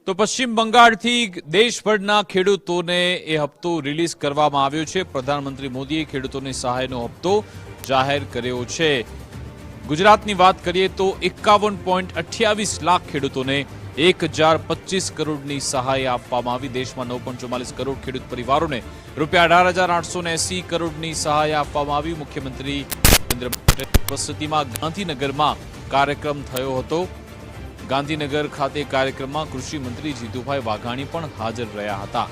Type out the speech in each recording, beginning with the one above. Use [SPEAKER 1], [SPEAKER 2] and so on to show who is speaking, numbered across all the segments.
[SPEAKER 1] તો પશ્ચિમ બંગાળથી દેશભરના ખેડૂતોને એ હપ્તો રિલીઝ કરવામાં આવ્યો છે। પ્રધાનમંત્રી મોદીએ ખેડૂતોને સહાયનો હપ્તો જાહેર કર્યો છે। ગુજરાતની વાત કરીએ તો 51.28 લાખ ખેડૂતોને 1025 કરોડની સહાય આપવામાં આવી। દેશમાં 9.44 કરોડ ખેડૂત પરિવારોને રૂપિયા 18,880 કરોડની સહાય આપવામાં આવી। મુખ્યમંત્રી નરેન્દ્ર મોદીની ઉપસ્થિતિમાં ગાંધીનગરમાં કાર્યક્રમ થયો હતો। ગાંધીનગર ખાતે કાર્યક્રમમાં કૃષિ મંત્રી જીતુભાઈ વાઘાણી પણ હાજર રહ્યા હતા।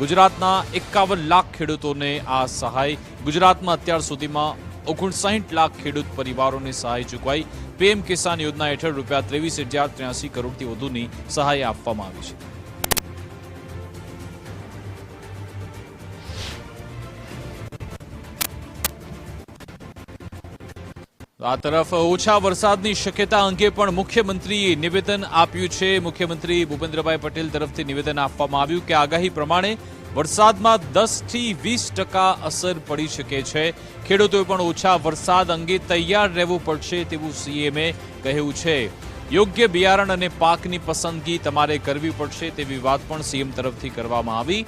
[SPEAKER 1] ગુજરાતના 51 લાખ ખેડૂતોને આ સહાય। ગુજરાતમાં અત્યાર સુધીમાં 59 લાખ ખેડૂત પરિવારોને સહાય ચૂકવાઈ। પીએમ કિસાન યોજના હેઠળ રૂપિયા 23,083 કરોડથી વધુની સહાય આપવામાં આવી છે। આ તરફ ઓછા વરસાદની શક્યતા અંગે પણ મુખ્યમંત્રીએ નિવેદન આપ્યું છે। મુખ્યમંત્રી ભૂપેન્દ્રભાઈ પટેલ તરફથી નિવેદન આપવામાં આવ્યું કે આગાહી પ્રમાણે વરસાદમાં 10 થી 20% અસર પડી શકે છે। ખેડૂતોએ પણ ઓછા વરસાદ અંગે તૈયાર રહેવું પડશે તેવું સીએમએ કહ્યું છે। યોગ્ય બિયારણ અને પાકની પસંદગી તમારે કરવી પડશે તેવી વાત પણ સીએમ તરફથી કરવામાં આવી।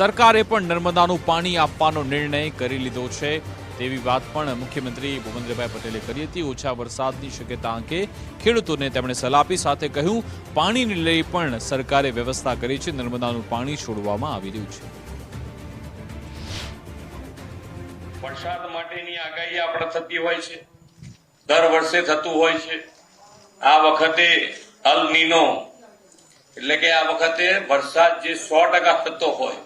[SPEAKER 1] સરકારે પણ નર્મદાનું પાણી આપવાનો નિર્ણય કરી લીધો છે તેવી વાત પણ મુખ્યમંત્રી ભૂપેન્દ્રભાઈ પટેલે કરી હતી। ઓછા વરસાદની શક્યતા અંગે ખેડૂતોને તેમણે સલાહ આપી, સાથે કહ્યું પાણીને લઈ પણ સરકારે વ્યવસ્થા કરી છે। નર્મદાનું પાણી છોડવામાં આવી રહ્યું છે।
[SPEAKER 2] વરસાદ માટેની આગાહી આપણે થતી હોય છે, દર વર્ષે થતું હોય છે। આ વખતે અલ નીનો એટલે કે આ વખતે વરસાદ જે 100% થતો હોય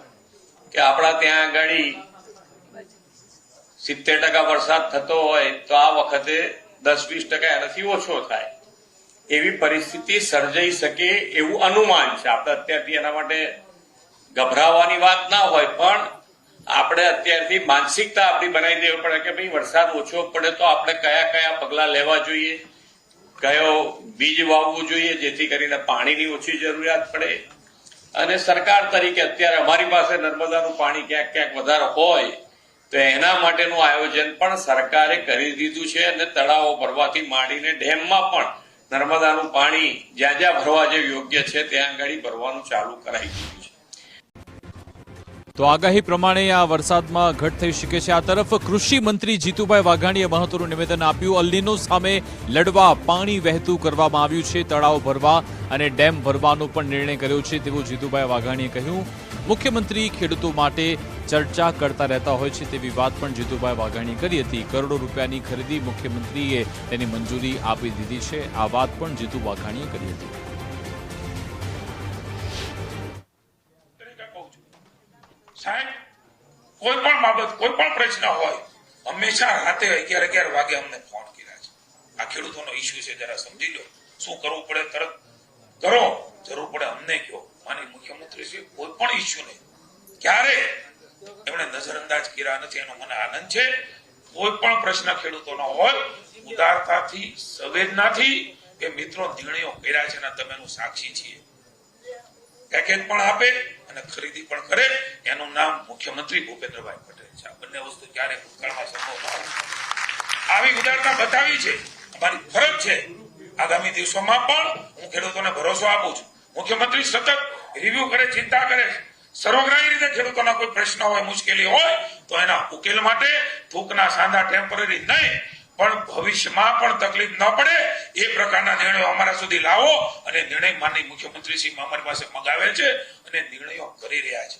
[SPEAKER 2] કે આપણા ત્યાં આગળ 70% વરસાદ થતો હોય તો આ વખતે 10-20% એનાથી ઓછો થાય એવી પરિસ્થિતિ સર્જાઈ શકે એવું અનુમાન છે। આપણે અત્યારથી એના માટે ગભરાવાની વાત ના હોય, પણ આપણે અત્યારથી માનસિકતા આપણી બનાવી દેવી પડે કે ભાઈ વરસાદ ઓછો પડે તો આપણે કયા કયા પગલા લેવા જોઈએ, કયો બીજ વાવવું જોઈએ જેથી કરીને પાણીની ઓછી જરૂરિયાત પડે। અને સરકાર તરીકે અત્યારે અમારી પાસે નર્મદાનું પાણી ક્યાંક ક્યાંક વધારે હોય તો એના માટેનું આયોજન પણ સરકારે કરી દીધું છે અને તળાવો ભરવાથી માંડીને ડેમમાં પણ નર્મદાનું પાણી જ્યાં જ્યાં ભરવા જે યોગ્ય છે ત્યાં આગળ ભરવાનું ચાલુ કરાવી દીધું છે।
[SPEAKER 1] તો આગાહી પ્રમાણે આ વરસાદમાં ઘટ થઈ શકે છે। આ તરફ કૃષિ મંત્રી જીતુભાઈ વાઘાણીએ મહત્વનું નિવેદન આપ્યું। અલ નીનો સામે લડવા પાણી વહેતું કરવામાં આવ્યું છે। તળાવ ભરવા અને ડેમ ભરવાનો પણ નિર્ણય કર્યો છે તેવું જીતુભાઈ વાઘાણીએ કહ્યું। મુખ્યમંત્રી ખેડૂતો માટે ચર્ચા કરતા રહેતા હોય છે તેવી વાત પણ જીતુભાઈ વાઘાણીએ કરી હતી। કરોડો રૂપિયાની ખરીદી મુખ્યમંત્રીએ તેની મંજૂરી આપી દીધી છે, આ વાત પણ જીતુ વાઘાણીએ કરી હતી।
[SPEAKER 3] સાહેબ, કોઈ પણ બાબત, કોઈ પણ પ્રશ્ન હોય હંમેશા રાતે 11 વાગે અમને ફોન કર્યા છે। આ ખેડૂતોનો ઇશ્યુ છે, જરા સમજી લો, શું કરવું પડે તરત કરો, જરૂર પડે અમને કહો। માની મુખ્યમંત્રી છે, કોઈ પણ ઇશ્યુ નહીં, ક્યારે એમણે નજરઅંદાજ કર્યા નથી, એનો મને આનંદ છે। કોઈ પણ પ્રશ્ન ખેડૂતોનો હોય ઉદારતાથી, સંવેદનાથી કે મિત્રો નિર્ણયો કર્યા છે અને તમે એનું સાક્ષી છીએ, પેકેજ પણ આપે અને ખરીદી પણ કરે, એનું નામ મુખ્યમંત્રી ભૂપેન્દ્રભાઈ પટેલ છે। આ બંને વસ્તુ ક્યારે ભૂતકાળમાં સંભવ ન આવી ઉદારતા બતાવી છે, અમારી ફરજ છે। આગામી દિવસોમાં પણ હું ખેડૂતોને ભરોસો આપું છું। મુખ્યમંત્રી સતત રિવ્યુ કરે, ચિંતા કરે છે, સર્વગ્રાહી રીતે ખેડૂતોના કોઈ પ્રશ્ન હોય, મુશ્કેલી હોય તો એના ઉકેલ માટે થૂકના સાંધા ટેમ્પરરી નહીં પણ ભવિષ્યમાં પણ તકલીફ ન પડે એ પ્રકારના નિર્ણયો અમારા સુધી લાવો અને નિર્ણય માનનીય મુખ્યમંત્રી શ્રી અમારી પાસે મગાવે છે અને નિર્ણયો કરી રહ્યા છે।